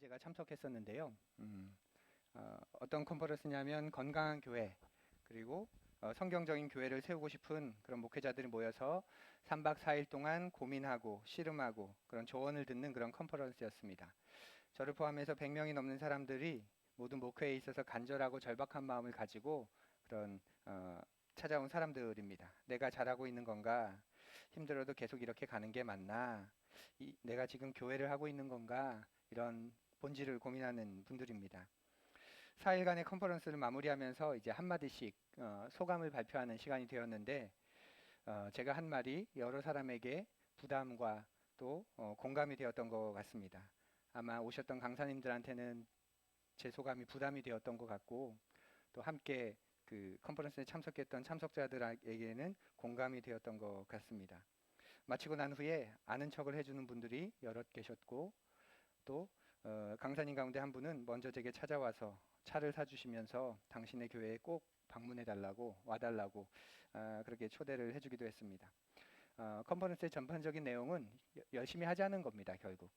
제가 참석했었는데요. 어떤 컨퍼런스냐면 건강한 교회, 그리고 성경적인 교회를 세우고 싶은 그런 목회자들이 모여서 3박 4일 동안 고민하고 씨름하고 그런 조언을 듣는 그런 컨퍼런스였습니다. 저를 포함해서 100명이 넘는 사람들이 모든 목회에 있어서 간절하고 절박한 마음을 가지고 그런 찾아온 사람들입니다. 내가 잘하고 있는 건가? 힘들어도 계속 이렇게 가는 게 맞나? 내가 지금 교회를 하고 있는 건가? 이런 본질을 고민하는 분들입니다. 4일간의 컨퍼런스를 마무리하면서 이제 한마디씩 소감을 발표하는 시간이 되었는데 제가 한 말이 여러 사람에게 부담과 또 공감이 되었던 것 같습니다. 아마 오셨던 강사님들한테는 제 소감이 부담이 되었던 것 같고 또 함께 그 컨퍼런스에 참석했던 참석자들에게는 공감이 되었던 것 같습니다. 마치고 난 후에 아는 척을 해주는 분들이 여럿 계셨고 또 강사님 가운데 한 분은 먼저 제게 찾아와서 차를 사주시면서 당신의 교회에 꼭 방문해 달라고 와달라고 그렇게 초대를 해주기도 했습니다. 컨퍼런스의 전반적인 내용은 열심히 하자는 겁니다. 결국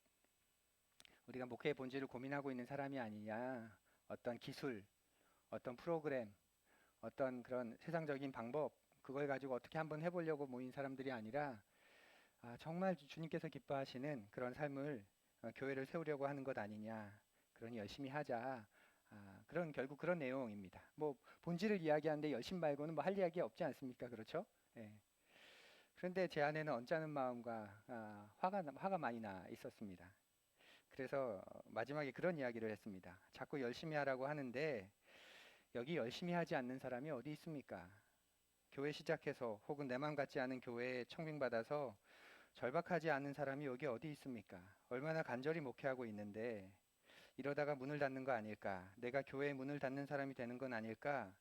우리가 목회의 본질을 고민하고 있는 사람이 아니냐, 어떤 기술, 어떤 프로그램, 어떤 그런 세상적인 방법 그걸 가지고 어떻게 한번 해보려고 모인 사람들이 아니라 정말 주님께서 기뻐하시는 그런 삶을 교회를 세우려고 하는 것 아니냐. 그러니 열심히 하자. 그런 결국 그런 내용입니다. 뭐 본질을 이야기하는데 열심 말고는 뭐 할 이야기 없지 않습니까? 그렇죠? 예. 그런데 제 안에는 언짢은 마음과 화가 많이 나 있었습니다. 그래서 마지막에 그런 이야기를 했습니다. 자꾸 열심히 하라고 하는데 여기 열심히 하지 않는 사람이 어디 있습니까? 교회 시작해서 혹은 내 맘 같지 않은 교회에 청빙받아서 절박하지 않은 사람이 여기 어디 있습니까? 얼마나 간절히 목회하고 있는데 이러다가 문을 닫는 거 아닐까? 내가 교회에 문을 닫는 사람이 되는 건 아닐까?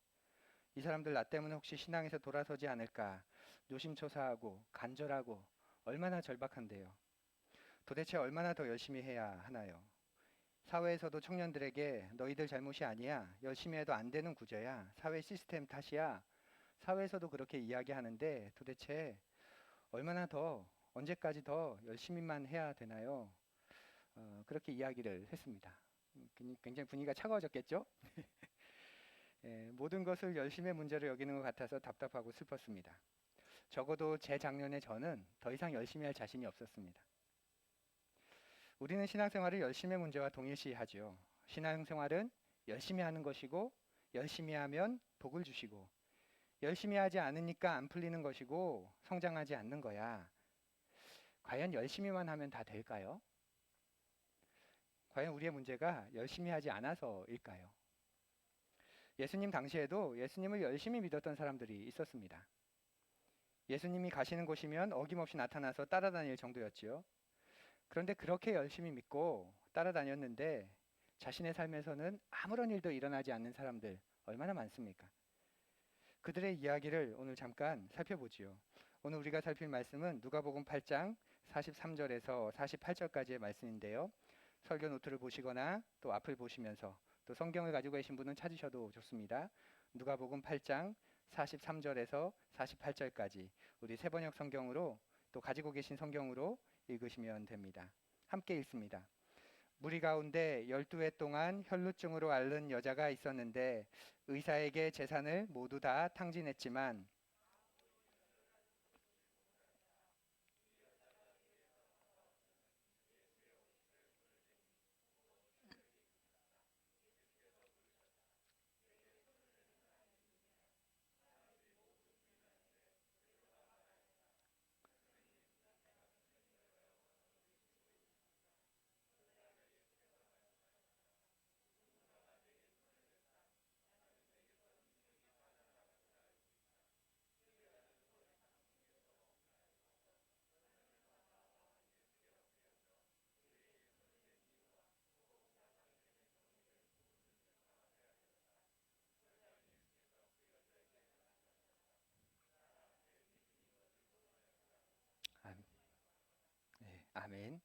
이 사람들 나 때문에 혹시 신앙에서 돌아서지 않을까? 노심초사하고 간절하고 얼마나 절박한데요. 도대체 얼마나 더 열심히 해야 하나요? 사회에서도 청년들에게 너희들 잘못이 아니야. 열심히 해도 안 되는 구조야. 사회 시스템 탓이야. 사회에서도 그렇게 이야기하는데 도대체 얼마나 더 언제까지 더 열심히만 해야 되나요? 그렇게 이야기를 했습니다. 굉장히 분위기가 차가워졌겠죠? 예, 모든 것을 열심의 문제로 여기는 것 같아서 답답하고 슬펐습니다. 적어도 제 작년에 저는 더 이상 열심히 할 자신이 없었습니다. 우리는 신앙생활을 열심의 문제와 동일시하죠. 신앙생활은 열심히 하는 것이고 열심히 하면 복을 주시고 열심히 하지 않으니까 안 풀리는 것이고 성장하지 않는 거야. 과연 열심히만 하면 다 될까요? 과연 우리의 문제가 열심히 하지 않아서일까요? 예수님 당시에도 예수님을 열심히 믿었던 사람들이 있었습니다. 예수님이 가시는 곳이면 어김없이 나타나서 따라다닐 정도였지요. 그런데 그렇게 열심히 믿고 따라다녔는데 자신의 삶에서는 아무런 일도 일어나지 않는 사람들 얼마나 많습니까? 그들의 이야기를 오늘 잠깐 살펴보지요. 오늘 우리가 살필 말씀은 누가복음 8장 43절에서 48절까지의 말씀인데요. 설교 노트를 보시거나 또 앞을 보시면서 또 성경을 가지고 계신 분은 찾으셔도 좋습니다. 누가복음 8장 43절에서 48절까지 우리 새번역 성경으로 또 가지고 계신 성경으로 읽으시면 됩니다. 함께 읽습니다. 무리 가운데 12해 동안 혈루증으로 앓는 여자가 있었는데 의사에게 재산을 모두 다 탕진했지만 네, 아멘.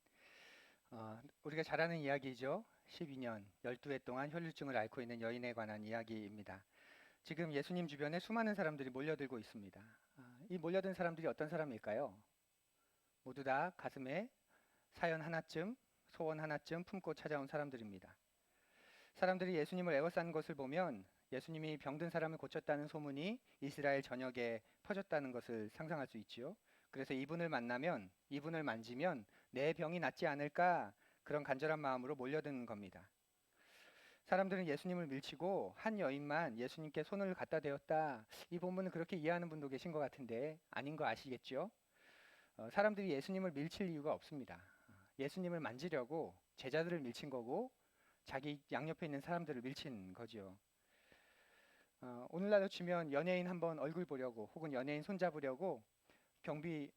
우리가 잘 아는 이야기죠. 12년, 12해 동안 혈루증을 앓고 있는 여인에 관한 이야기입니다. 지금 예수님 주변에 수많은 사람들이 몰려들고 있습니다. 이 몰려든 사람들이 어떤 사람일까요? 모두 다 가슴에 사연 하나쯤, 소원 하나쯤 품고 찾아온 사람들입니다. 사람들이 예수님을 에워싼 것을 보면 예수님이 병든 사람을 고쳤다는 소문이 이스라엘 전역에 퍼졌다는 것을 상상할 수 있지요. 그래서 이분을 만나면, 이분을 만지면 내 병이 낫지 않을까, 그런 간절한 마음으로 몰려드는 겁니다. 사람들은 예수님을 밀치고 한 여인만 예수님께 손을 갖다 대었다. 이 본문은 그렇게 이해하는 분도 계신 것 같은데 아닌 거 아시겠죠? 사람들이 예수님을 밀칠 이유가 없습니다. 예수님을 만지려고 제자들을 밀친 거고 자기 양옆에 있는 사람들을 밀친 거지요. 오늘날로 치면 연예인 한번 얼굴 보려고 혹은 연예인 손 잡으려고 경비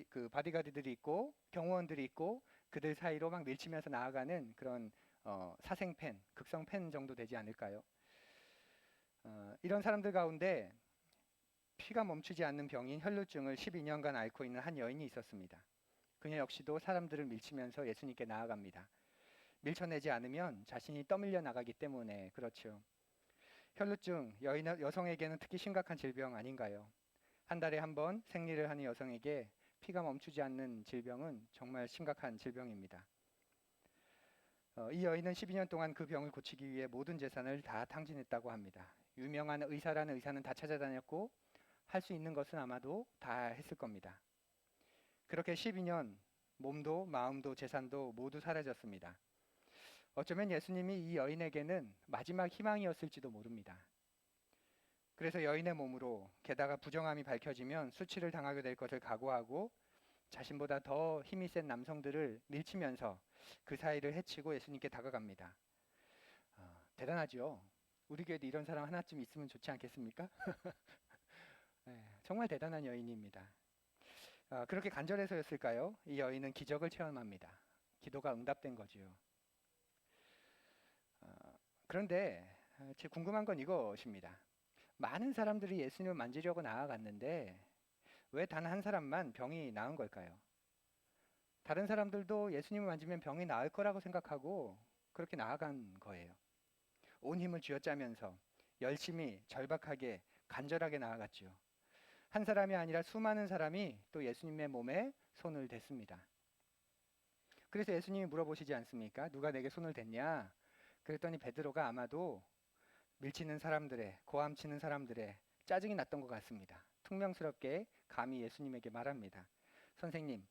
그 바디가드들이 있고 경호원들이 있고 그들 사이로 막 밀치면서 나아가는 그런 사생 팬, 극성 팬 정도 되지 않을까요? 이런 사람들 가운데 피가 멈추지 않는 병인 혈루증을 12년간 앓고 있는 한 여인이 있었습니다. 그녀 역시도 사람들을 밀치면서 예수님께 나아갑니다. 밀쳐내지 않으면 자신이 떠밀려 나가기 때문에 그렇죠. 혈루증, 여성에게는 특히 심각한 질병 아닌가요? 한 달에 한 번 생리를 하는 여성에게 피가 멈추지 않는 질병은 정말 심각한 질병입니다. 이 여인은 12년 동안 그 병을 고치기 위해 모든 재산을 다 탕진했다고 합니다. 유명한 의사라는 의사는 다 찾아다녔고 할 수 있는 것은 아마도 다 했을 겁니다. 그렇게 12년 몸도 마음도 재산도 모두 사라졌습니다. 어쩌면 예수님이 이 여인에게는 마지막 희망이었을지도 모릅니다. 그래서 여인의 몸으로 게다가 부정함이 밝혀지면 수치를 당하게 될 것을 각오하고 자신보다 더 힘이 센 남성들을 밀치면서 그 사이를 헤치고 예수님께 다가갑니다. 대단하죠. 우리 교회도 이런 사람 하나쯤 있으면 좋지 않겠습니까? 네, 정말 대단한 여인입니다. 그렇게 간절해서였을까요? 이 여인은 기적을 체험합니다. 기도가 응답된 거지요. 그런데 제 궁금한 건 이것입니다. 많은 사람들이 예수님을 만지려고 나아갔는데 왜 단 한 사람만 병이 나은 걸까요? 다른 사람들도 예수님을 만지면 병이 나을 거라고 생각하고 그렇게 나아간 거예요. 온 힘을 쥐어짜면서 열심히 절박하게 간절하게 나아갔죠. 한 사람이 아니라 수많은 사람이 또 예수님의 몸에 손을 댔습니다. 그래서 예수님이 물어보시지 않습니까? 누가 내게 손을 댔냐? 그랬더니 베드로가 아마도 밀치는 사람들의, 고함치는 사람들의 짜증이 났던 것 같습니다. 퉁명스럽게 감히 예수님에게 말합니다. 선생님,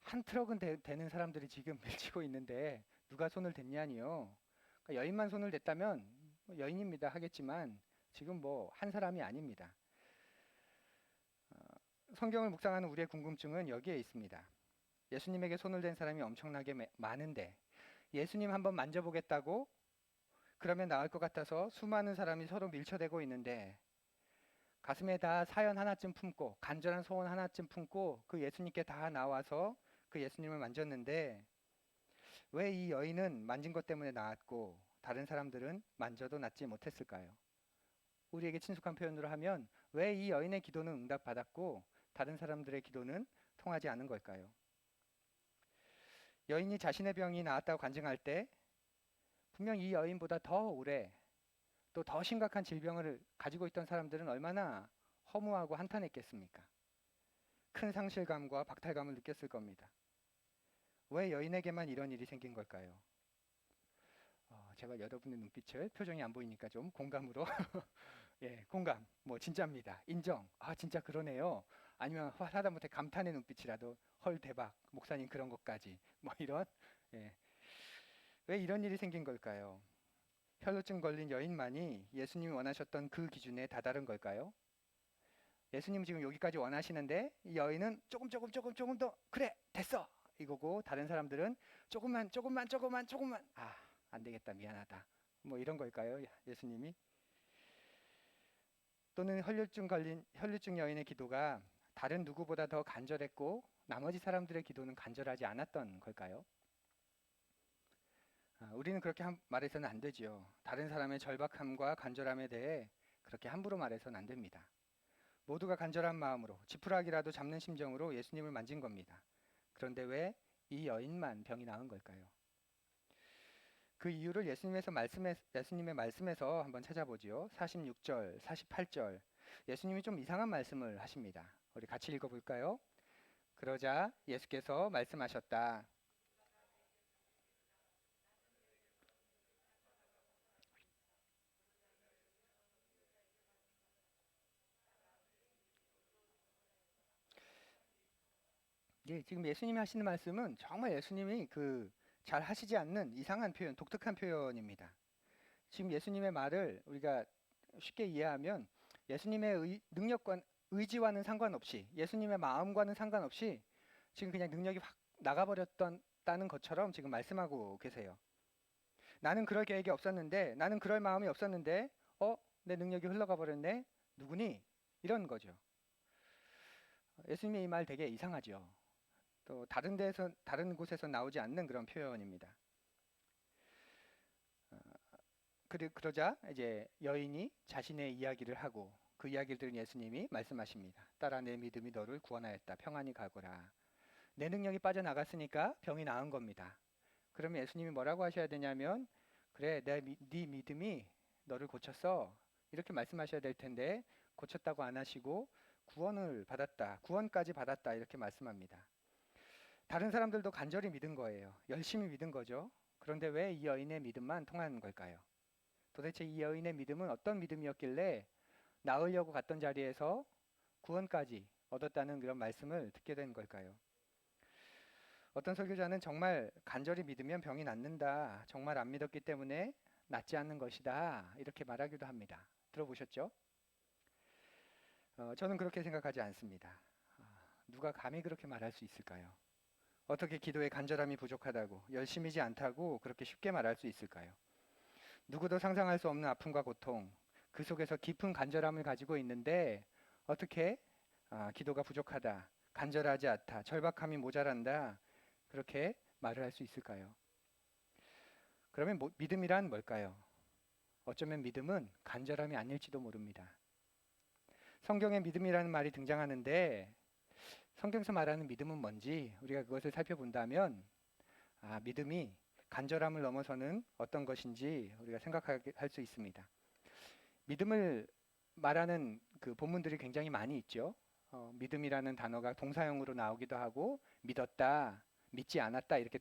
한 트럭은 되는 사람들이 지금 밀치고 있는데 누가 손을 댔냐니요. 그러니까 여인만 손을 댔다면 여인입니다 하겠지만 지금 뭐 한 사람이 아닙니다. 성경을 묵상하는 우리의 궁금증은 여기에 있습니다. 예수님에게 손을 댄 사람이 엄청나게 많은데 예수님 한번 만져보겠다고 그러면 나을 것 같아서 수많은 사람이 서로 밀쳐대고 있는데 가슴에 다 사연 하나쯤 품고 간절한 소원 하나쯤 품고 그 예수님께 다 나와서 그 예수님을 만졌는데 왜 이 여인은 만진 것 때문에 나았고 다른 사람들은 만져도 낫지 못했을까요? 우리에게 친숙한 표현으로 하면 왜 이 여인의 기도는 응답받았고 다른 사람들의 기도는 통하지 않은 걸까요? 여인이 자신의 병이 나았다고 간증할 때 분명 이 여인보다 더 오래 또 더 심각한 질병을 가지고 있던 사람들은 얼마나 허무하고 한탄했겠습니까? 큰 상실감과 박탈감을 느꼈을 겁니다. 왜 여인에게만 이런 일이 생긴 걸까요? 제가 여러분의 눈빛을 표정이 안 보이니까 좀 공감으로 예, 공감. 뭐 진짜입니다. 인정. 진짜 그러네요. 아니면 하다못해 감탄의 눈빛이라도 헐 대박. 목사님 그런 것까지. 뭐 이런 예. 왜 이런 일이 생긴 걸까요? 혈루증 걸린 여인만이 예수님이 원하셨던 그 기준에 다다른 걸까요? 예수님 지금 여기까지 원하시는데 이 여인은 조금 더 그래 됐어 이거고 다른 사람들은 조금만 안 되겠다 미안하다 뭐 이런 걸까요? 예수님이 또는 혈루증 여인의 기도가 다른 누구보다 더 간절했고 나머지 사람들의 기도는 간절하지 않았던 걸까요? 우리는 그렇게 말해서는 안 되지요. 다른 사람의 절박함과 간절함에 대해 그렇게 함부로 말해서는 안 됩니다. 모두가 간절한 마음으로 지푸라기라도 잡는 심정으로 예수님을 만진 겁니다. 그런데 왜 이 여인만 병이 나은 걸까요? 그 이유를 예수님의 말씀에서 한번 찾아보지요. 46절, 48절 예수님이 좀 이상한 말씀을 하십니다. 우리 같이 읽어볼까요? 그러자 예수께서 말씀하셨다. 예, 지금 예수님이 하시는 말씀은 정말 예수님이 잘 하시지 않는 이상한 표현, 독특한 표현입니다. 지금 예수님의 말을 우리가 쉽게 이해하면 예수님의 능력과 의지와는 상관없이 예수님의 마음과는 상관없이 지금 그냥 능력이 확 나가버렸다는 것처럼 지금 말씀하고 계세요. 나는 그럴 계획이 없었는데, 나는 그럴 마음이 없었는데, 내 능력이 흘러가 버렸네? 누구니? 이런 거죠. 예수님의 이 말 되게 이상하죠. 또 다른 곳에서 나오지 않는 그런 표현입니다. 그러자 이제 여인이 자신의 이야기를 하고 그 이야기를 들은 예수님이 말씀하십니다. 딸아, 내 믿음이 너를 구원하였다. 평안히 가거라. 내 능력이 빠져나갔으니까 병이 나은 겁니다. 그러면 예수님이 뭐라고 하셔야 되냐면, 그래, 네 믿음이 너를 고쳤어. 이렇게 말씀하셔야 될 텐데 고쳤다고 안 하시고 구원을 받았다. 구원까지 받았다. 이렇게 말씀합니다. 다른 사람들도 간절히 믿은 거예요. 열심히 믿은 거죠. 그런데 왜 이 여인의 믿음만 통한 걸까요? 도대체 이 여인의 믿음은 어떤 믿음이었길래 나으려고 갔던 자리에서 구원까지 얻었다는 그런 말씀을 듣게 된 걸까요? 어떤 설교자는 정말 간절히 믿으면 병이 낫는다. 정말 안 믿었기 때문에 낫지 않는 것이다. 이렇게 말하기도 합니다. 들어보셨죠? 저는 그렇게 생각하지 않습니다. 누가 감히 그렇게 말할 수 있을까요? 어떻게 기도에 간절함이 부족하다고, 열심이지 않다고 그렇게 쉽게 말할 수 있을까요? 누구도 상상할 수 없는 아픔과 고통, 그 속에서 깊은 간절함을 가지고 있는데 어떻게 기도가 부족하다, 간절하지 않다, 절박함이 모자란다 그렇게 말을 할 수 있을까요? 그러면 믿음이란 뭘까요? 어쩌면 믿음은 간절함이 아닐지도 모릅니다. 성경에 믿음이라는 말이 등장하는데 성경에서 말하는 믿음은 뭔지 우리가 그것을 살펴본다면 믿음이 간절함을 넘어서는 어떤 것인지 우리가 생각하게 할 수 있습니다. 믿음을 말하는 그 본문들이 굉장히 많이 있죠. 믿음이라는 단어가 동사형으로 나오기도 하고 믿었다, 믿지 않았다 이렇게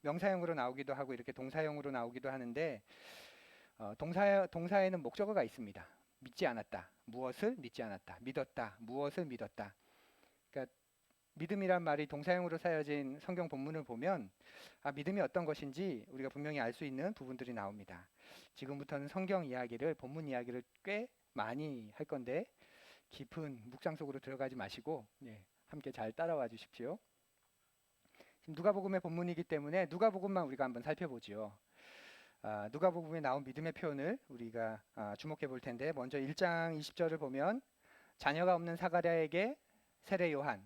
명사형으로 나오기도 하고 이렇게 동사형으로 나오기도 하는데 동사에는 목적어가 있습니다. 믿지 않았다, 무엇을 믿지 않았다, 믿었다, 무엇을 믿었다. 그러니까 믿음이란 말이 동사형으로 쓰여진 성경 본문을 보면 믿음이 어떤 것인지 우리가 분명히 알 수 있는 부분들이 나옵니다. 지금부터는 성경 이야기를, 본문 이야기를 꽤 많이 할 건데 깊은 묵상 속으로 들어가지 마시고 함께 잘 따라와 주십시오. 지금 누가복음의 본문이기 때문에 누가복음만 우리가 한번 살펴보지요. 누가복음에 나온 믿음의 표현을 우리가 주목해 볼 텐데 먼저 1장 20절을 보면 자녀가 없는 사가랴에게 세례 요한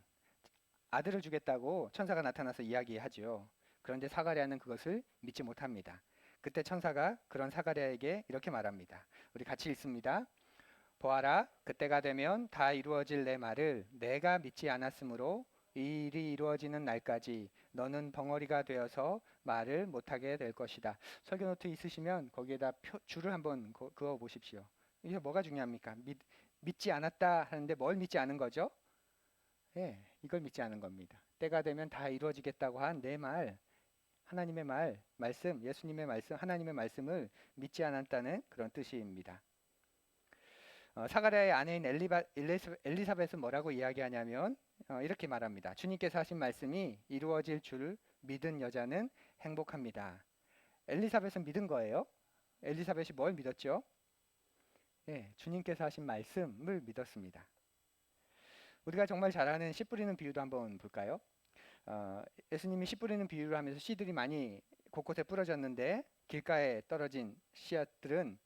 아들을 주겠다고 천사가 나타나서 이야기하지요. 그런데 사가랴는 그것을 믿지 못합니다. 그때 천사가 그런 사가랴에게 이렇게 말합니다. 우리 같이 읽습니다. 보아라, 그때가 되면 다 이루어질 내 말을 내가 믿지 않았으므로 이 일이 이루어지는 날까지 너는 벙어리가 되어서 말을 못하게 될 것이다. 설교 노트 있으시면 거기에다 줄을 한번 그어 보십시오. 이게 뭐가 중요합니까? 믿지 않았다 하는데 뭘 믿지 않은 거죠? 이걸 믿지 않은 겁니다. 때가 되면 다 이루어지겠다고 한 내 말, 하나님의 말씀, 예수님의 말씀, 하나님의 말씀을 믿지 않았다는 그런 뜻입니다. 사가랴의 아내인 엘리사벳은 뭐라고 이야기하냐면 이렇게 말합니다. 주님께서 하신 말씀이 이루어질 줄 믿은 여자는 행복합니다. 엘리사벳은 믿은 거예요. 엘리사벳이 뭘 믿었죠? 주님께서 하신 말씀을 믿었습니다. 우리가 정말 잘 아는 씨 뿌리는 비유도 한번 볼까요? 예수님이 씨 뿌리는 비유를 하면서 씨들이 많이 곳곳에 뿌려졌는데 길가에 떨어진 씨앗들은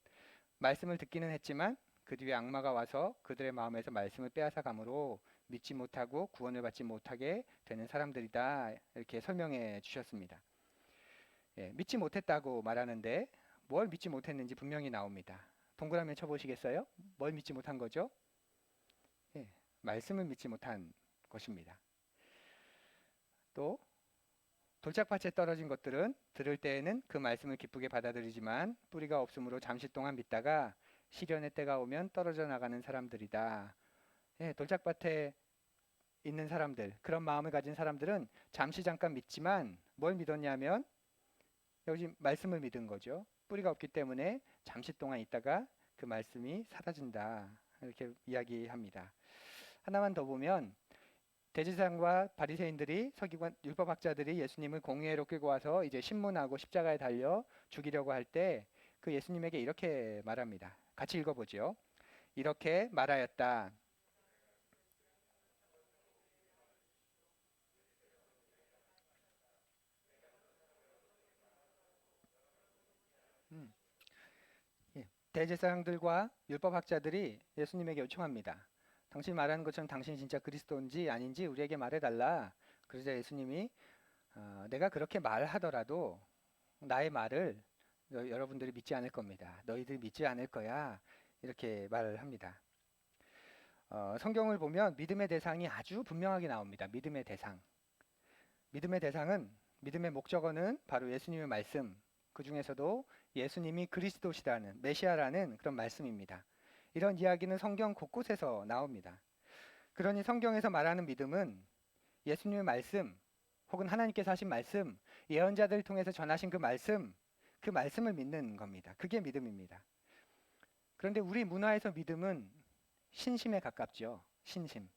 말씀을 듣기는 했지만 그 뒤에 악마가 와서 그들의 마음에서 말씀을 빼앗아 가므로 믿지 못하고 구원을 받지 못하게 되는 사람들이다 이렇게 설명해 주셨습니다. 믿지 못했다고 말하는데 뭘 믿지 못했는지 분명히 나옵니다. 동그라미 쳐보시겠어요? 뭘 믿지 못한 거죠? 말씀을 믿지 못한 것입니다. 또 돌짝밭에 떨어진 것들은 들을 때에는 그 말씀을 기쁘게 받아들이지만 뿌리가 없으므로 잠시 동안 믿다가 시련의 때가 오면 떨어져 나가는 사람들이다. 돌짝밭에 있는 사람들, 그런 마음을 가진 사람들은 잠시 잠깐 믿지만 뭘 믿었냐면 여기 말씀을 믿은 거죠. 뿌리가 없기 때문에 잠시 동안 있다가 그 말씀이 사라진다. 이렇게 이야기합니다. 하나만 더 보면 대제사장과 바리새인들이 서기관 율법학자들이 예수님을 공회로 끌고 와서 이제 신문하고 십자가에 달려 죽이려고 할 때 그 예수님에게 이렇게 말합니다. 같이 읽어보죠. 이렇게 말하였다. 음, 예. 대제사장들과 율법학자들이 예수님에게 요청합니다. 당신 말하는 것처럼 당신 진짜 그리스도인지 아닌지 우리에게 말해달라. 그러자 예수님이 내가 그렇게 말하더라도 나의 말을 여러분들이 믿지 않을 겁니다. 너희들이 믿지 않을 거야. 이렇게 말을 합니다. 성경을 보면 믿음의 대상이 아주 분명하게 나옵니다. 믿음의 대상. 믿음의 대상은 믿음의 목적어는 바로 예수님의 말씀. 그 중에서도 예수님이 그리스도시라는 메시아라는 그런 말씀입니다. 이런 이야기는 성경 곳곳에서 나옵니다. 그러니 성경에서 말하는 믿음은 예수님의 말씀 혹은 하나님께서 하신 말씀, 예언자들을 통해서 전하신 그 말씀을 믿는 겁니다. 그게 믿음입니다. 그런데 우리 문화에서 믿음은 신심에 가깝죠. 신심.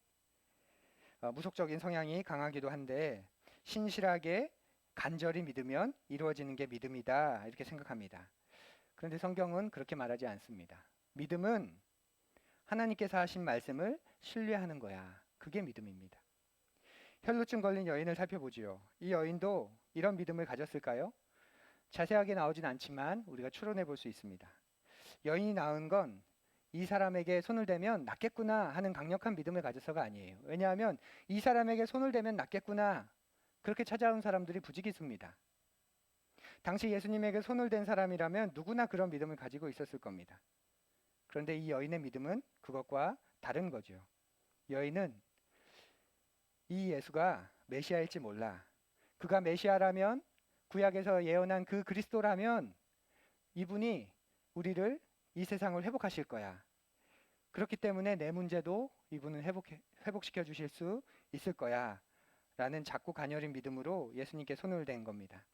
무속적인 성향이 강하기도 한데 신실하게 간절히 믿으면 이루어지는 게 믿음이다 이렇게 생각합니다. 그런데 성경은 그렇게 말하지 않습니다. 믿음은 하나님께서 하신 말씀을 신뢰하는 거야. 그게 믿음입니다. 혈루증 걸린 여인을 살펴보지요. 이 여인도 이런 믿음을 가졌을까요? 자세하게 나오진 않지만 우리가 추론해 볼 수 있습니다. 여인이 낳은 건 이 사람에게 손을 대면 낫겠구나 하는 강력한 믿음을 가져서가 아니에요. 왜냐하면 이 사람에게 손을 대면 낫겠구나 그렇게 찾아온 사람들이 부지기수입니다. 당시 예수님에게 손을 댄 사람이라면 누구나 그런 믿음을 가지고 있었을 겁니다. 그런데 이 여인의 믿음은 그것과 다른 거죠. 여인은 이 예수가 메시아일지 몰라. 그가 메시아라면 구약에서 예언한 그 그리스도라면 이분이 우리를 이 세상을 회복하실 거야. 그렇기 때문에 내 문제도 이분은 회복시켜 주실 수 있을 거야. 라는 작고 가녀린 믿음으로 예수님께 손을 댄 겁니다.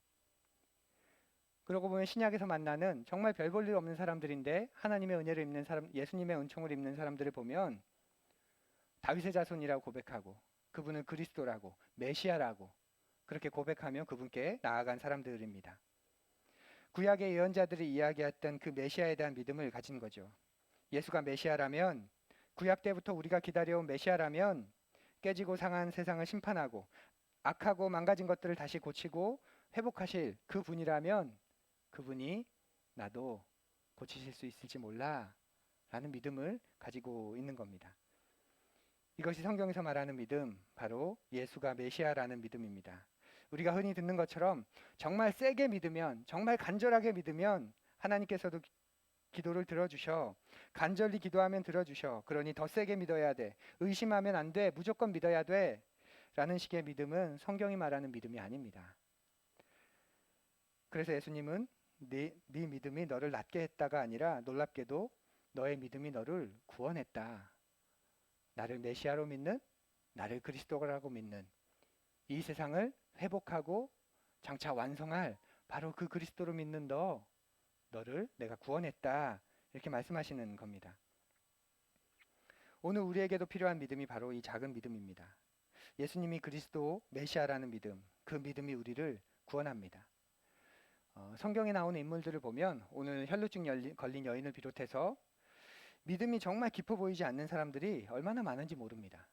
그러고 보면 신약에서 만나는 정말 별 볼 일 없는 사람들인데 하나님의 은혜를 입는 사람, 예수님의 은총을 입는 사람들을 보면 다윗의 자손이라고 고백하고 그분은 그리스도라고 메시아라고 그렇게 고백하며 그분께 나아간 사람들입니다. 구약의 예언자들이 이야기했던 그 메시아에 대한 믿음을 가진 거죠. 예수가 메시아라면 구약 때부터 우리가 기다려온 메시아라면 깨지고 상한 세상을 심판하고 악하고 망가진 것들을 다시 고치고 회복하실 그 분이라면 그분이 나도 고치실 수 있을지 몰라 라는 믿음을 가지고 있는 겁니다. 이것이 성경에서 말하는 믿음, 바로 예수가 메시아라는 믿음입니다. 우리가 흔히 듣는 것처럼 정말 세게 믿으면, 정말 간절하게 믿으면 하나님께서도 기도를 들어주셔. 간절히 기도하면 들어주셔. 그러니 더 세게 믿어야 돼. 의심하면 안 돼. 무조건 믿어야 돼. 라는 식의 믿음은 성경이 말하는 믿음이 아닙니다. 그래서 예수님은 네 믿음이 너를 낫게 했다가 아니라 놀랍게도 너의 믿음이 너를 구원했다. 나를 메시아로 믿는, 나를 그리스도라고 믿는 이 세상을 회복하고 장차 완성할 바로 그 그리스도로 믿는 너를 내가 구원했다. 이렇게 말씀하시는 겁니다. 오늘 우리에게도 필요한 믿음이 바로 이 작은 믿음입니다. 예수님이 그리스도 메시아라는 믿음, 그 믿음이 우리를 구원합니다. 성경에 나오는 인물들을 보면 오늘 혈루증 걸린 여인을 비롯해서 믿음이 정말 깊어 보이지 않는 사람들이 얼마나 많은지 모릅니다.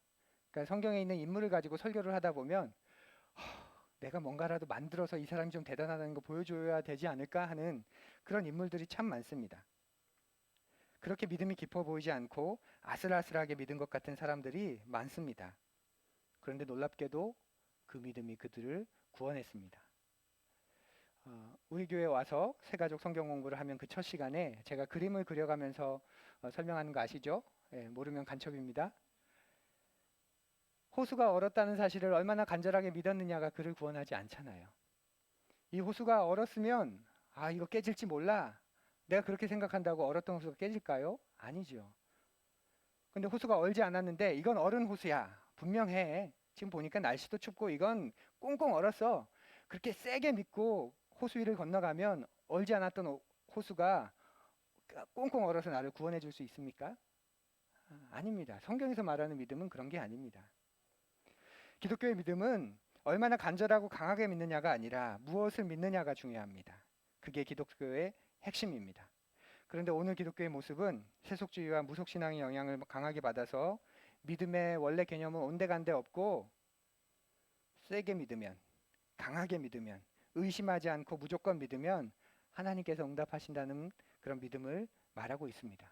그러니까 성경에 있는 인물을 가지고 설교를 하다 보면 내가 뭔가라도 만들어서 이 사람이 좀 대단하다는 거 보여줘야 되지 않을까 하는 그런 인물들이 참 많습니다. 그렇게 믿음이 깊어 보이지 않고 아슬아슬하게 믿은 것 같은 사람들이 많습니다. 그런데 놀랍게도 그 믿음이 그들을 구원했습니다. 우리 교회에 와서 새가족 성경 공부를 하면 그 첫 시간에 제가 그림을 그려가면서 설명하는 거 아시죠? 모르면 간첩입니다. 호수가 얼었다는 사실을 얼마나 간절하게 믿었느냐가 그를 구원하지 않잖아요. 이 호수가 얼었으면 이거 깨질지 몰라. 내가 그렇게 생각한다고 얼었던 호수가 깨질까요? 아니죠. 근데 호수가 얼지 않았는데 이건 얼은 호수야. 분명해. 지금 보니까 날씨도 춥고 이건 꽁꽁 얼었어. 그렇게 세게 믿고 호수 위를 건너가면 얼지 않았던 호수가 꽁꽁 얼어서 나를 구원해 줄 수 있습니까? 아닙니다. 성경에서 말하는 믿음은 그런 게 아닙니다. 기독교의 믿음은 얼마나 간절하고 강하게 믿느냐가 아니라 무엇을 믿느냐가 중요합니다. 그게 기독교의 핵심입니다. 그런데 오늘 기독교의 모습은 세속주의와 무속신앙의 영향을 강하게 받아서 믿음의 원래 개념은 온데간데 없고 세게 믿으면, 강하게 믿으면, 의심하지 않고 무조건 믿으면 하나님께서 응답하신다는 그런 믿음을 말하고 있습니다.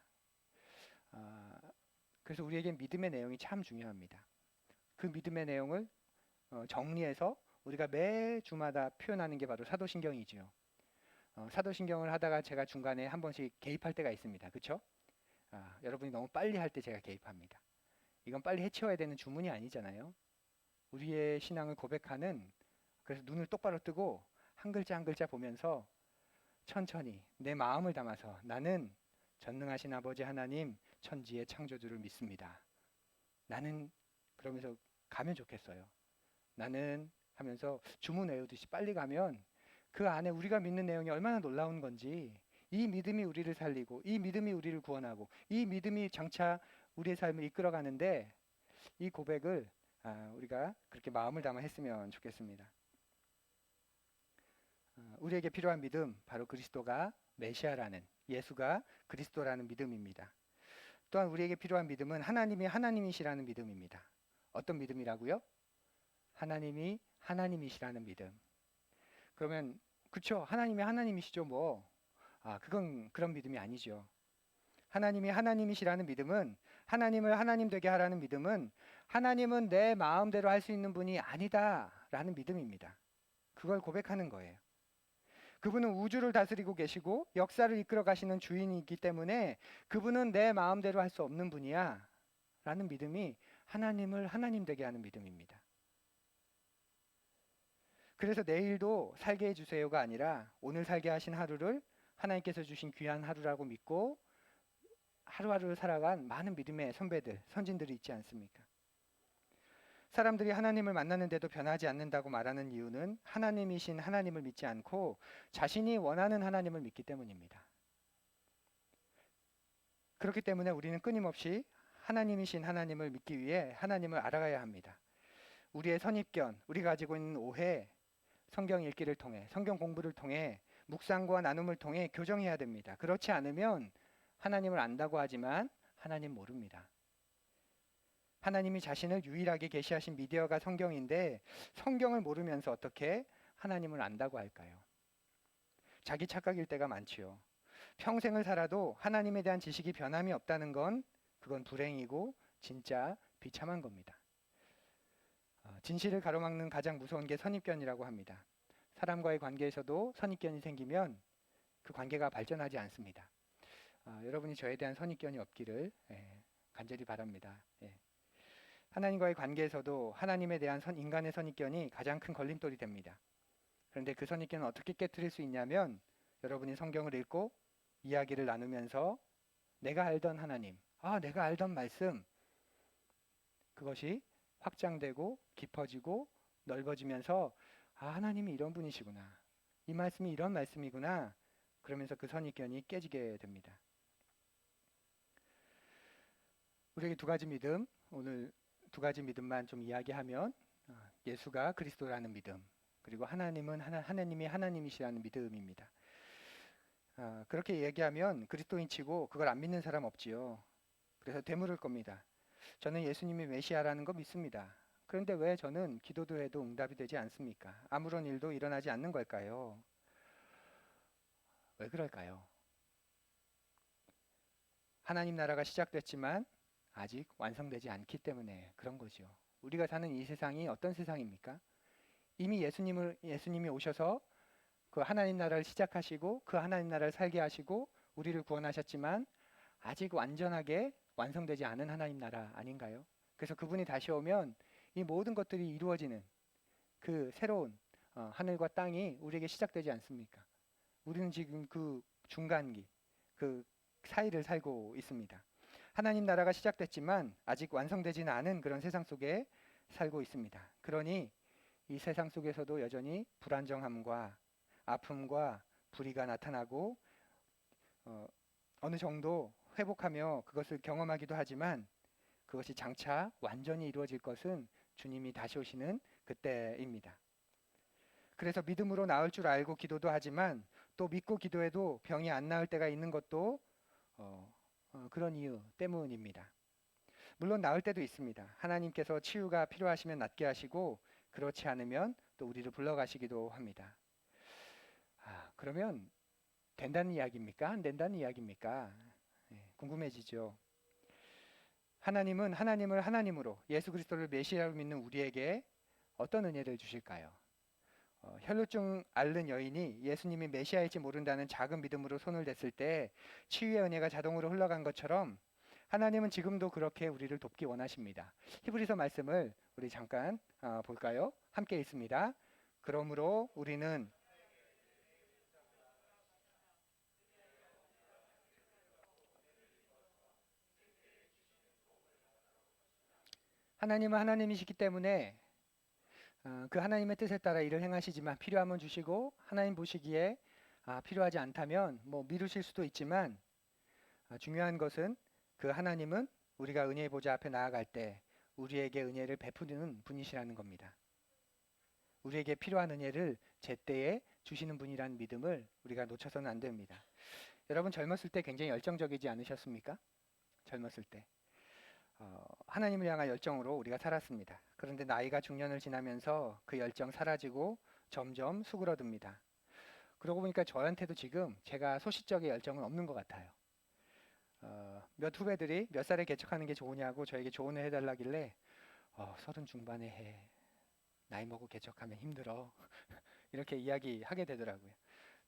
그래서 우리에게 믿음의 내용이 참 중요합니다. 그 믿음의 내용을 정리해서 우리가 매 주마다 표현하는 게 바로 사도신경이지요. 사도신경을 하다가 제가 중간에 한 번씩 개입할 때가 있습니다. 그렇죠? 여러분이 너무 빨리 할 때 제가 개입합니다. 이건 빨리 해치워야 되는 주문이 아니잖아요. 우리의 신앙을 고백하는, 그래서 눈을 똑바로 뜨고 한 글자 한 글자 보면서 천천히 내 마음을 담아서 나는 전능하신 아버지 하나님 천지의 창조주를 믿습니다. 나는 그러면서 가면 좋겠어요. 나는 하면서 주문 외우듯이 빨리 가면 그 안에 우리가 믿는 내용이 얼마나 놀라운 건지, 이 믿음이 우리를 살리고 이 믿음이 우리를 구원하고 이 믿음이 장차 우리의 삶을 이끌어가는데, 이 고백을 우리가 그렇게 마음을 담아 했으면 좋겠습니다. 우리에게 필요한 믿음, 바로 그리스도가 메시아라는, 예수가 그리스도라는 믿음입니다. 또한 우리에게 필요한 믿음은 하나님이 하나님이시라는 믿음입니다. 어떤 믿음이라고요? 하나님이 하나님이시라는 믿음. 그러면 그쵸, 하나님이 하나님이시죠 뭐. 그건 그런 믿음이 아니죠. 하나님이 하나님이시라는 믿음은, 하나님을 하나님 되게 하라는 믿음은, 하나님은 내 마음대로 할 수 있는 분이 아니다라는 믿음입니다. 그걸 고백하는 거예요. 그분은 우주를 다스리고 계시고 역사를 이끌어 가시는 주인이기 때문에 그분은 내 마음대로 할 수 없는 분이야 라는 믿음이 하나님을 하나님 되게 하는 믿음입니다. 그래서 내일도 살게 해주세요가 아니라 오늘 살게 하신 하루를 하나님께서 주신 귀한 하루라고 믿고 하루하루를 살아간 많은 믿음의 선배들, 선진들이 있지 않습니까? 사람들이 하나님을 만나는데도 변하지 않는다고 말하는 이유는 하나님이신 하나님을 믿지 않고 자신이 원하는 하나님을 믿기 때문입니다. 그렇기 때문에 우리는 끊임없이 하나님이신 하나님을 믿기 위해 하나님을 알아가야 합니다. 우리의 선입견, 우리가 가지고 있는 오해, 성경 읽기를 통해, 성경 공부를 통해, 묵상과 나눔을 통해 교정해야 됩니다. 그렇지 않으면 하나님을 안다고 하지만 하나님 모릅니다. 하나님이 자신을 유일하게 계시하신 미디어가 성경인데 성경을 모르면서 어떻게 하나님을 안다고 할까요? 자기 착각일 때가 많지요. 평생을 살아도 하나님에 대한 지식이 변함이 없다는 건 그건 불행이고 진짜 비참한 겁니다. 진실을 가로막는 가장 무서운 게 선입견이라고 합니다. 사람과의 관계에서도 선입견이 생기면 그 관계가 발전하지 않습니다. 여러분이 저에 대한 선입견이 없기를 간절히 바랍니다. 하나님과의 관계에서도 하나님에 대한 인간의 선입견이 가장 큰 걸림돌이 됩니다. 그런데 그 선입견을 어떻게 깨트릴 수 있냐면 여러분이 성경을 읽고 이야기를 나누면서 내가 알던 하나님, 내가 알던 말씀, 그것이 확장되고 깊어지고 넓어지면서 하나님이 이런 분이시구나, 이 말씀이 이런 말씀이구나, 그러면서 그 선입견이 깨지게 됩니다. 우리에게 두 가지 믿음, 오늘 두 가지 믿음만 좀 이야기하면 예수가 그리스도라는 믿음, 그리고 하나님은 하나님이 하나님이시라는 믿음입니다. 그렇게 얘기하면 그리스도인치고 그걸 안 믿는 사람 없지요. 그래서 되물을 겁니다. 저는 예수님이 메시아라는 거 믿습니다. 그런데 왜 저는 기도도 해도 응답이 되지 않습니까? 아무런 일도 일어나지 않는 걸까요? 왜 그럴까요? 하나님 나라가 시작됐지만 아직 완성되지 않기 때문에 그런 거죠. 우리가 사는 이 세상이 어떤 세상입니까? 이미 예수님이 오셔서 그 하나님 나라를 시작하시고 그 하나님 나라를 살게 하시고 우리를 구원하셨지만 아직 완전하게 완성되지 않은 하나님 나라 아닌가요? 그래서 그분이 다시 오면 이 모든 것들이 이루어지는 그 새로운 하늘과 땅이 우리에게 시작되지 않습니까? 우리는 지금 그 중간기, 그 사이를 살고 있습니다. 하나님 나라가 시작됐지만 아직 완성되지는 않은 그런 세상 속에 살고 있습니다. 그러니 이 세상 속에서도 여전히 불안정함과 아픔과 불의가 나타나고 어느 정도 회복하며 그것을 경험하기도 하지만 그것이 장차 완전히 이루어질 것은 주님이 다시 오시는 그때입니다. 그래서 믿음으로 나을 줄 알고 기도도 하지만 또 믿고 기도해도 병이 안 나을 때가 있는 것도 그런 이유 때문입니다. 물론 나을 때도 있습니다. 하나님께서 치유가 필요하시면 낫게 하시고 그렇지 않으면 또 우리를 불러가시기도 합니다. 그러면 된다는 이야기입니까? 안 된다는 이야기입니까? 궁금해지죠. 하나님은 하나님을 하나님으로 예수 그리스도를 메시아로 믿는 우리에게 어떤 은혜를 주실까요? 혈루증 앓는 여인이 예수님이 메시아일지 모른다는 작은 믿음으로 손을 댔을 때 치유의 은혜가 자동으로 흘러간 것처럼 하나님은 지금도 그렇게 우리를 돕기 원하십니다. 히브리서 말씀을 우리 잠깐 볼까요? 함께 읽습니다. 그러므로 우리는 하나님은 하나님이시기 때문에 그 하나님의 뜻에 따라 일을 행하시지만 필요하면 주시고 하나님 보시기에 필요하지 않다면 뭐 미루실 수도 있지만 중요한 것은 그 하나님은 우리가 은혜의 보좌 앞에 나아갈 때 우리에게 은혜를 베푸는 분이시라는 겁니다. 우리에게 필요한 은혜를 제때에 주시는 분이라는 믿음을 우리가 놓쳐서는 안 됩니다. 여러분 젊었을 때 굉장히 열정적이지 않으셨습니까? 젊었을 때 하나님을 향한 열정으로 우리가 살았습니다. 그런데 나이가 중년을 지나면서 그 열정 사라지고 점점 수그러듭니다. 그러고 보니까 저한테도 지금 제가 소시적인 열정은 없는 것 같아요. 몇 후배들이 몇 살에 개척하는 게 좋으냐고 저에게 조언을 해달라길래 30 중반에 해. 나이 먹고 개척하면 힘들어. 이렇게 이야기하게 되더라고요.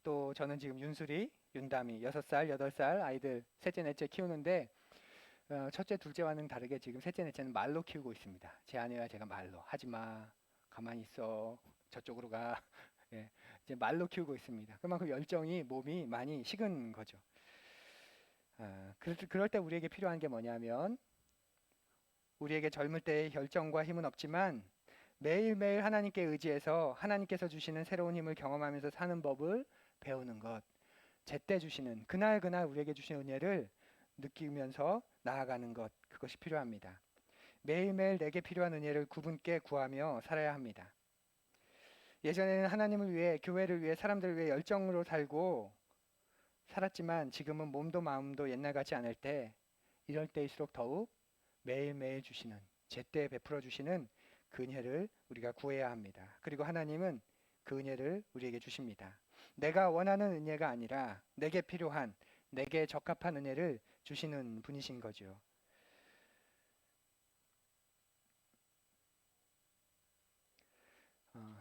또 저는 지금 윤수리, 윤담이 6살, 8살 아이들 셋째, 넷째 키우는데 첫째, 둘째와는 다르게 지금 셋째, 넷째는 말로 키우고 있습니다. 제 아내와 제가 말로 하지마, 가만히 있어, 저쪽으로 가. 예, 이제 말로 키우고 있습니다. 그만큼 열정이 몸이 많이 식은 거죠. 그럴 때 우리에게 필요한 게 뭐냐면 우리에게 젊을 때의 열정과 힘은 없지만 매일매일 하나님께 의지해서 하나님께서 주시는 새로운 힘을 경험하면서 사는 법을 배우는 것, 제때 주시는 그날 우리에게 주신 은혜를 느끼면서 나아가는 것, 그것이 필요합니다. 매일매일 내게 필요한 은혜를 그분께 구하며 살아야 합니다. 예전에는 하나님을 위해, 교회를 위해, 사람들을 위해 열정으로 살고 살았지만 지금은 몸도 마음도 옛날 같지 않을 때, 이럴 때일수록 더욱 매일매일 주시는, 제때 베풀어 주시는 그 은혜를 우리가 구해야 합니다. 그리고 하나님은 그 은혜를 우리에게 주십니다. 내가 원하는 은혜가 아니라 내게 필요한, 내게 적합한 은혜를 주시는 분이신 거죠.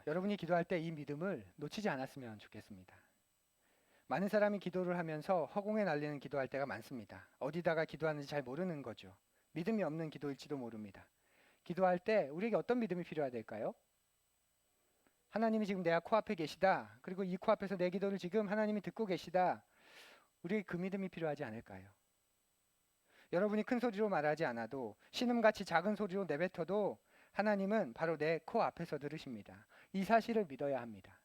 여러분이 기도할 때 이 믿음을 놓치지 않았으면 좋겠습니다. 많은 사람이 기도를 하면서 허공에 날리는 기도할 때가 많습니다. 어디다가 기도하는지 잘 모르는 거죠. 믿음이 없는 기도일지도 모릅니다. 기도할 때 우리에게 어떤 믿음이 필요해야 될까요? 하나님이 지금 내 코앞에 계시다. 그리고 이 코앞에서 내 기도를 지금 하나님이 듣고 계시다. 우리에게 그 믿음이 필요하지 않을까요? 여러분이 큰 소리로 말하지 않아도 신음같이 작은 소리로 내뱉어도 하나님은 바로 내 코앞에서 들으십니다. 이 사실을 믿어야 합니다.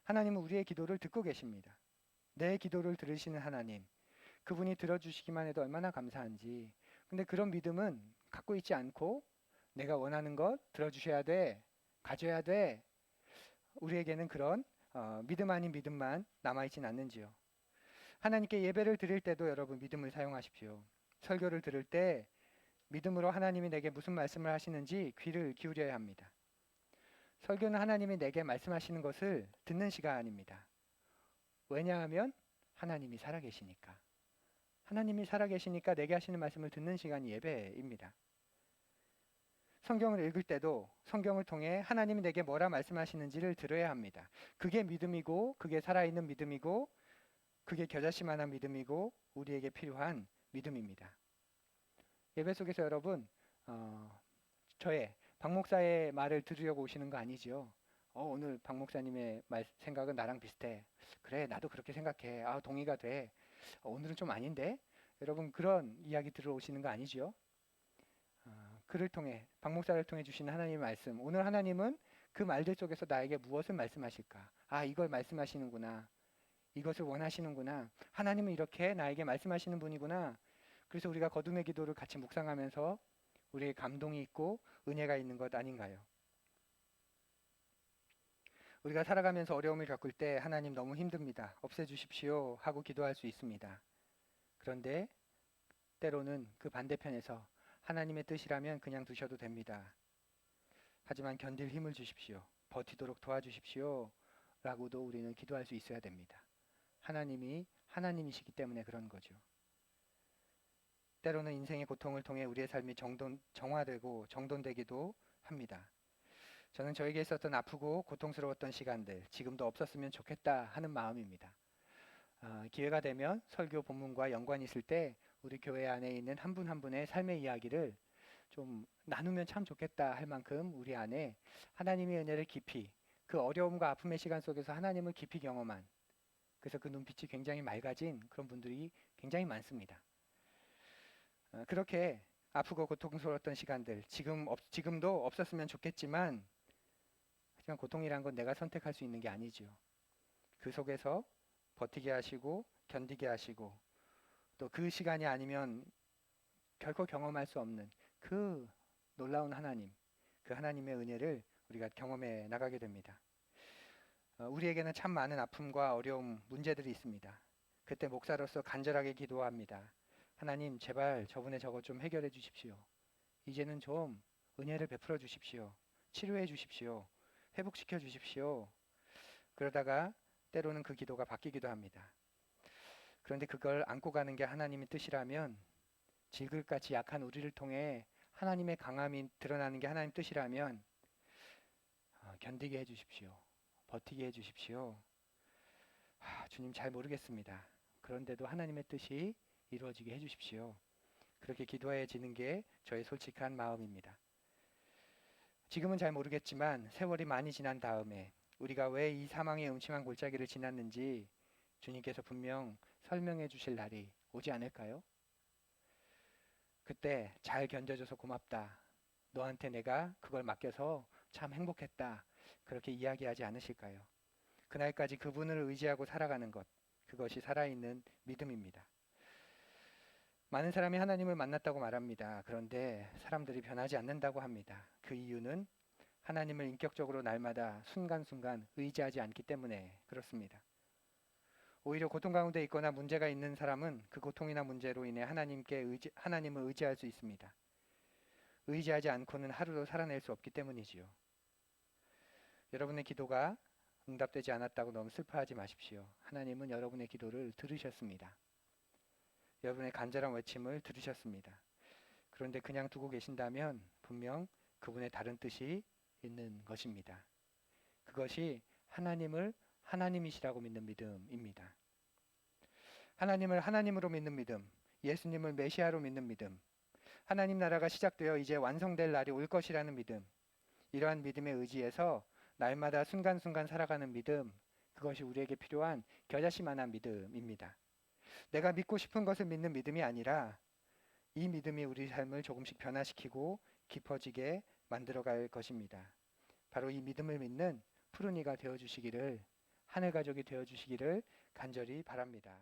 하나님은 우리의 기도를 듣고 계십니다. 내 기도를 들으시는 하나님, 그분이 들어주시기만 해도 얼마나 감사한지. 근데 그런 믿음은 갖고 있지 않고 내가 원하는 것 들어주셔야 돼, 가져야 돼. 우리에게는 그런 믿음 아닌 믿음만 남아있진 않는지요. 하나님께 예배를 드릴 때도 여러분 믿음을 사용하십시오. 설교를 들을 때 믿음으로 하나님이 내게 무슨 말씀을 하시는지 귀를 기울여야 합니다. 설교는 하나님이 내게 말씀하시는 것을 듣는 시간입니다. 왜냐하면 하나님이 살아계시니까. 하나님이 살아계시니까 내게 하시는 말씀을 듣는 시간이 예배입니다. 성경을 읽을 때도 성경을 통해 하나님이 내게 뭐라 말씀하시는지를 들어야 합니다. 그게 믿음이고 그게 살아있는 믿음이고 그게 겨자씨만한 믿음이고 우리에게 필요한 믿음입니다. 예배 속에서 여러분 저의 박 목사의 말을 들으려고 오시는 거 아니죠? 오늘 박 목사님의 생각은 나랑 비슷해. 그래 나도 그렇게 생각해. 동의가 돼. 오늘은 좀 아닌데? 여러분 그런 이야기 들어오시는 거 아니죠? 그를 통해 박 목사를 통해 주시는 하나님의 말씀. 오늘 하나님은 그 말들 속에서 나에게 무엇을 말씀하실까? 이걸 말씀하시는구나. 이것을 원하시는구나. 하나님은 이렇게 나에게 말씀하시는 분이구나. 그래서 우리가 거듭의 기도를 같이 묵상하면서 우리의 감동이 있고 은혜가 있는 것 아닌가요? 우리가 살아가면서 어려움을 겪을 때 하나님 너무 힘듭니다. 없애주십시오 하고 기도할 수 있습니다. 그런데 때로는 그 반대편에서 하나님의 뜻이라면 그냥 두셔도 됩니다. 하지만 견딜 힘을 주십시오. 버티도록 도와주십시오 라고도 우리는 기도할 수 있어야 됩니다. 하나님이 하나님이시기 때문에 그런 거죠. 때로는 인생의 고통을 통해 우리의 삶이 정화되고 정돈되기도 합니다. 저는 저에게 있었던 아프고 고통스러웠던 시간들 지금도 없었으면 좋겠다 하는 마음입니다. 기회가 되면 설교 본문과 연관이 있을 때 우리 교회 안에 있는 한 분 한 분의 삶의 이야기를 좀 나누면 참 좋겠다 할 만큼 우리 안에 하나님의 은혜를 깊이, 그 어려움과 아픔의 시간 속에서 하나님을 깊이 경험한, 그래서 그 눈빛이 굉장히 맑아진 그런 분들이 굉장히 많습니다. 그렇게 아프고 고통스러웠던 시간들 지금도 없었으면 좋겠지만, 하지만 고통이란 건 내가 선택할 수 있는 게 아니죠. 그 속에서 버티게 하시고 견디게 하시고 또 그 시간이 아니면 결코 경험할 수 없는 그 놀라운 하나님, 그 하나님의 은혜를 우리가 경험해 나가게 됩니다. 우리에게는 참 많은 아픔과 어려움, 문제들이 있습니다. 그때 목사로서 간절하게 기도합니다. 하나님, 제발 저분의 저것 좀 해결해 주십시오. 이제는 좀 은혜를 베풀어 주십시오. 치료해 주십시오. 회복시켜 주십시오. 그러다가 때로는 그 기도가 바뀌기도 합니다. 그런데 그걸 안고 가는 게 하나님의 뜻이라면, 질글같이 약한 우리를 통해 하나님의 강함이 드러나는 게 하나님 뜻이라면 견디게 해주십시오. 버티게 해주십시오. 주님 잘 모르겠습니다. 그런데도 하나님의 뜻이 이루어지게 해주십시오. 그렇게 기도해지는 게 저의 솔직한 마음입니다. 지금은 잘 모르겠지만 세월이 많이 지난 다음에 우리가 왜 이 사망의 음침한 골짜기를 지났는지 주님께서 분명 설명해 주실 날이 오지 않을까요? 그때 잘 견뎌줘서 고맙다. 너한테 내가 그걸 맡겨서 참 행복했다. 그렇게 이야기하지 않으실까요? 그날까지 그분을 의지하고 살아가는 것, 그것이 살아있는 믿음입니다. 많은 사람이 하나님을 만났다고 말합니다. 그런데 사람들이 변하지 않는다고 합니다. 그 이유는 하나님을 인격적으로 날마다 순간순간 의지하지 않기 때문에 그렇습니다. 오히려 고통 가운데 있거나 문제가 있는 사람은 그 고통이나 문제로 인해 하나님을 의지할 수 있습니다. 의지하지 않고는 하루도 살아낼 수 없기 때문이지요. 여러분의 기도가 응답되지 않았다고 너무 슬퍼하지 마십시오. 하나님은 여러분의 기도를 들으셨습니다. 여러분의 간절한 외침을 들으셨습니다. 그런데 그냥 두고 계신다면 분명 그분의 다른 뜻이 있는 것입니다. 그것이 하나님을 하나님이시라고 믿는 믿음입니다. 하나님을 하나님으로 믿는 믿음, 예수님을 메시아로 믿는 믿음, 하나님 나라가 시작되어 이제 완성될 날이 올 것이라는 믿음, 이러한 믿음에 의지해서 날마다 순간순간 살아가는 믿음, 그것이 우리에게 필요한 겨자씨만한 믿음입니다. 내가 믿고 싶은 것을 믿는 믿음이 아니라 이 믿음이 우리 삶을 조금씩 변화시키고 깊어지게 만들어갈 것입니다. 바로 이 믿음을 믿는 푸른이가 되어주시기를, 하늘 가족이 되어주시기를 간절히 바랍니다.